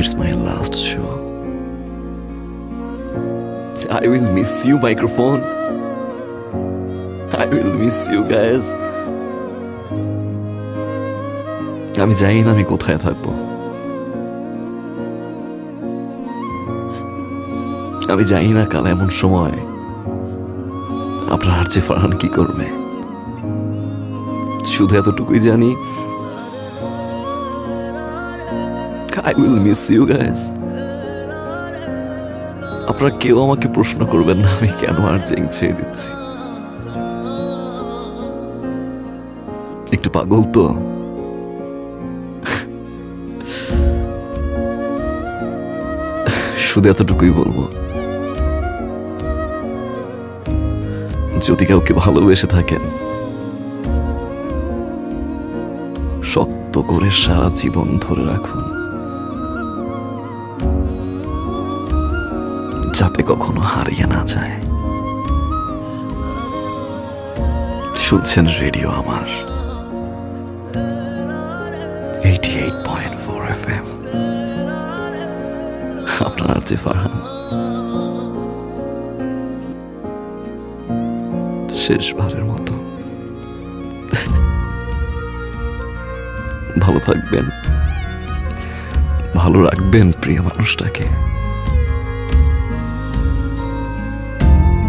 It's my last show. I will miss you, microphone. I will miss you, guys. আমি জানি না আমি কোথায় থাকবো, আমি জানি না কাল এমন সময় আপনার আর যে ফারহান কি করবে। শুধু এতটুকুই জানি, I will miss you guys. আপনারা কেউ আমাকে প্রশ্ন করবেন না আমি কেন আর চেঞ্জ ছেড়ে দিচ্ছি। একটু পাগল তো। শুধু এতটুকুই বলবো, যদি কাউকে ভালোবেসে থাকেন শক্ত করে সারা জীবন ধরে রাখুন, যাতে কখনো হারিয়ে না যায়। শুনছেন রেডিও আমার 88.4 FM। আপনার যে ফারহান, শেষবারের মতো ভালো থাকবেন, ভালো রাখবেন প্রিয় মানুষটাকে।